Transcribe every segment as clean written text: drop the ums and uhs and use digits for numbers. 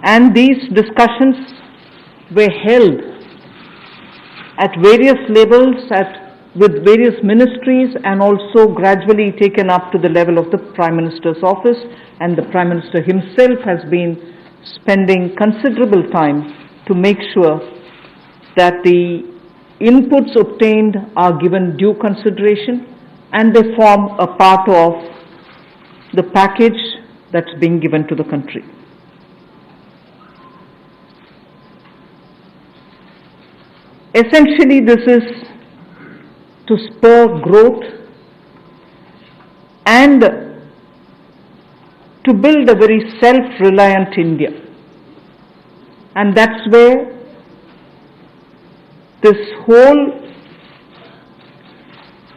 And these discussions were held at various levels, with various ministries, and also gradually taken up to the level of the Prime Minister's office, and the Prime Minister himself has been spending considerable time to make sure that the inputs obtained are given due consideration and they form a part of the package that's being given to the country. Essentially, this is to spur growth and to build a very self-reliant India. And that's where this whole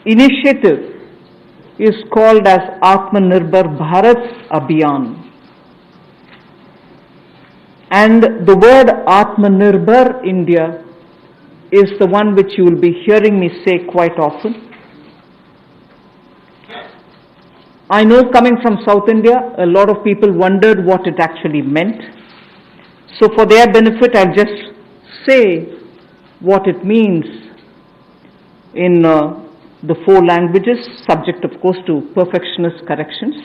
initiative is called as Atmanirbhar Bharat Abhiyan. And the word Atmanirbhar India is the one which you will be hearing me say quite often. I know, coming from South India, a lot of people wondered what it actually meant. So for their benefit, I'll just say what it means in the 4 languages, subject of course to perfectionist corrections.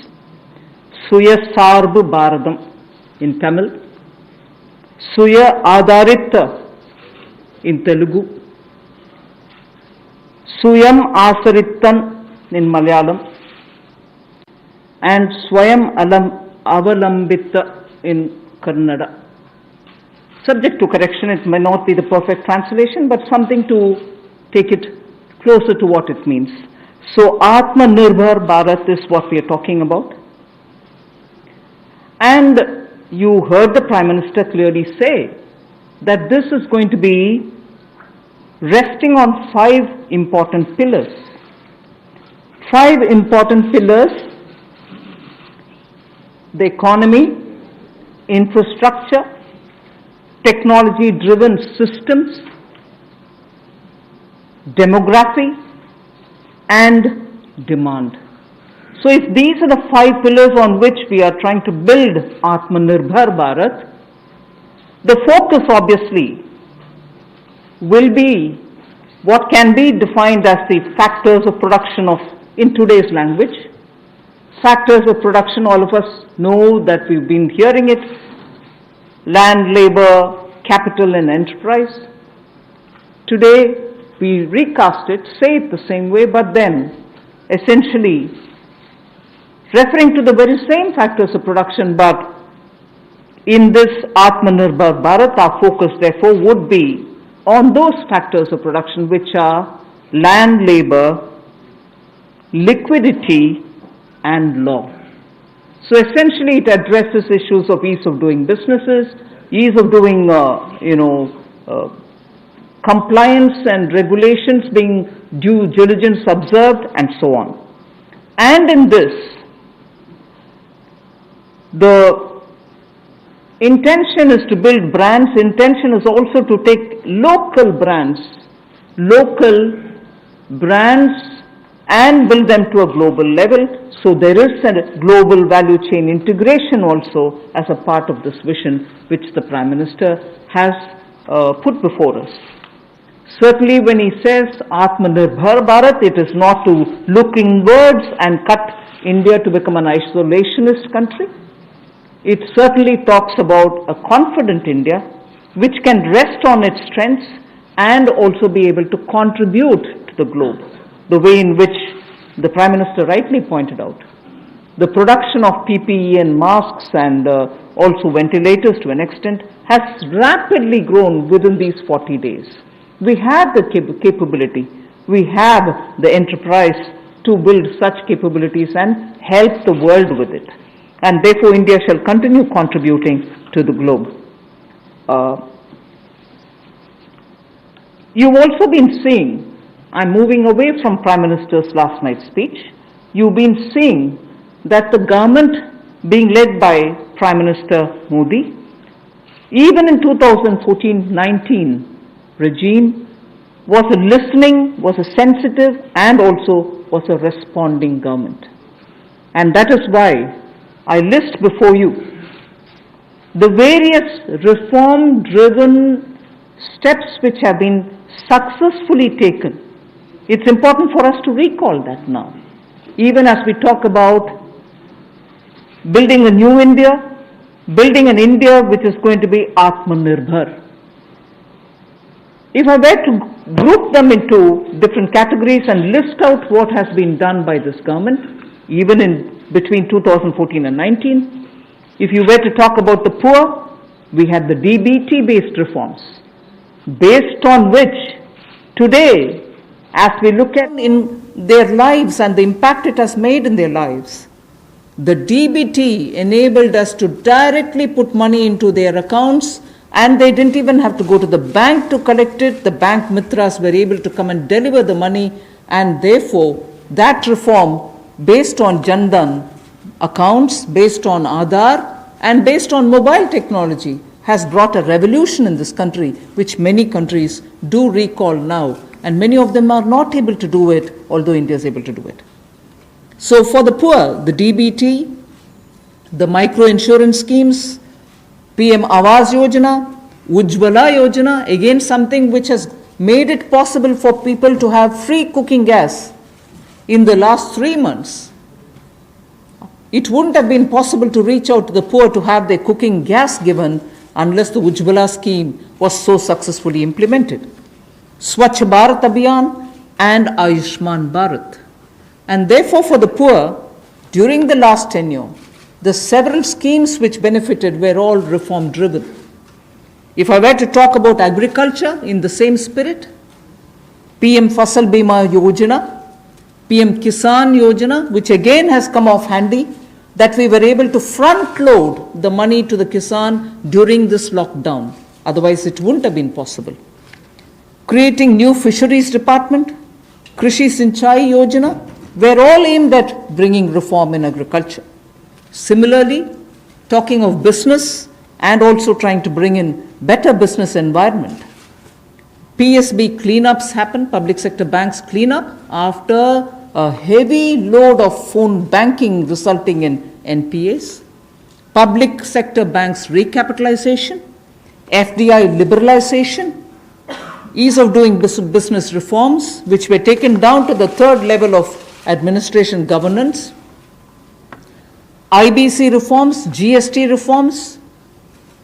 Suya Sarbu Bharadam in Tamil, Suya Adharita in Telugu, Suyam Asaritan in Malayalam, and Swayam Avalambita in Kannada. Subject to correction, it may not be the perfect translation, but something to take it closer to what it means. So Atmanirbhar Bharat is what we are talking about. And you heard the Prime Minister clearly say that this is going to be resting on 5 important pillars. 5 important pillars: the economy, infrastructure, technology-driven systems, demography, and demand. So if these are the 5 pillars on which we are trying to build Atmanirbhar Bharat, the focus obviously will be what can be defined as the factors of production in today's language. Factors of production, all of us know that we've been hearing it: land, labor, capital, and enterprise. Today, we recast it, say it the same way, but then essentially referring to the very same factors of production, but in this Atmanirbhar Bharat, our focus therefore would be on those factors of production which are land, labor, liquidity, and law. So essentially it addresses issues of ease of doing businesses, ease of doing compliance and regulations being due diligence observed, and so on. And in this, the intention is to build brands. Intention is also to take local brands and build them to a global level. So there is a global value chain integration also as a part of this vision which the Prime Minister has put before us. Certainly when he says Atmanirbhar Bharat, it is not to look inwards and cut India to become an isolationist country. It certainly talks about a confident India which can rest on its strengths and also be able to contribute to the globe, the way in which the Prime Minister rightly pointed out. The production of PPE and masks and also ventilators to an extent has rapidly grown within these 40 days. We have the capability, we have the enterprise to build such capabilities and help the world with it. And therefore India shall continue contributing to the globe. You've also been seeing, I'm moving away from Prime Minister's last night's speech, you've been seeing that the government being led by Prime Minister Modi, even in 2014-19 regime, was a listening, was a sensitive, and also was a responding government. And that is why I list before you the various reform-driven steps which have been successfully taken. It's important for us to recall that now. Even as we talk about building a new India, building an India which is going to be Atmanirbhar. If I were to group them into different categories and list out what has been done by this government, even in between 2014 and 19, if you were to talk about the poor, we had the DBT-based reforms, based on which today, as we look at in their lives and the impact it has made in their lives, the DBT enabled us to directly put money into their accounts, and they didn't even have to go to the bank to collect it. The bank mitras were able to come and deliver the money, and therefore that reform based on Jandan accounts, based on Aadhaar, and based on mobile technology has brought a revolution in this country, which many countries do recall now, and many of them are not able to do it, although India is able to do it. So for the poor, the DBT, the micro-insurance schemes, PM Awas Yojana, Ujjwala Yojana, again something which has made it possible for people to have free cooking gas in the last 3 months. It wouldn't have been possible to reach out to the poor to have their cooking gas given unless the Ujjwala scheme was so successfully implemented. Swachh Bharat Abhiyan and Ayushman Bharat. And therefore for the poor, during the last tenure, the several schemes which benefited were all reform driven. If I were to talk about agriculture in the same spirit, PM Fasal Bima Yojana, PM Kisan Yojana, which again has come off handy, that we were able to front load the money to the Kisan during this lockdown. Otherwise it wouldn't have been possible. Creating new fisheries department, Krishi Sinchai Yojana, were all aimed at bringing reform in agriculture. Similarly, talking of business and also trying to bring in better business environment. PSB cleanups happen, public sector banks clean up after a heavy load of phone banking resulting in NPAs. Public sector banks recapitalization, FDI liberalization, ease of doing business reforms, which were taken down to the third level of administration governance, IBC reforms, GST reforms,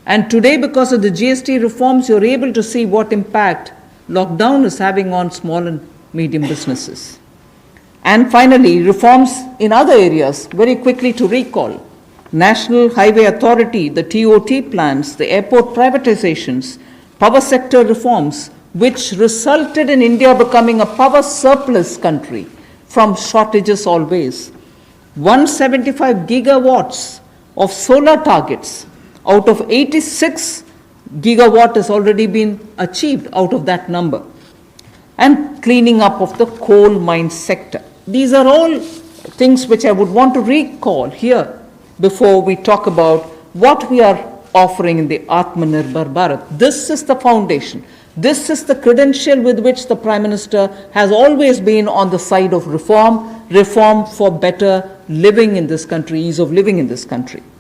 and today because of the GST reforms, you're able to see what impact lockdown is having on small and medium businesses. And finally, reforms in other areas, very quickly to recall. National Highway Authority, the TOT plans, the airport privatizations, power sector reforms, which resulted in India becoming a power surplus country from shortages always. 175 gigawatts of solar targets out of 86 gigawatt has already been achieved out of that number. And cleaning up of the coal mine sector. These are all things which I would want to recall here before we talk about what we are offering in the Atmanirbhar Bharat. This is the foundation. This is the credential with which the Prime Minister has always been on the side of reform, reform for better living in this country, ease of living in this country.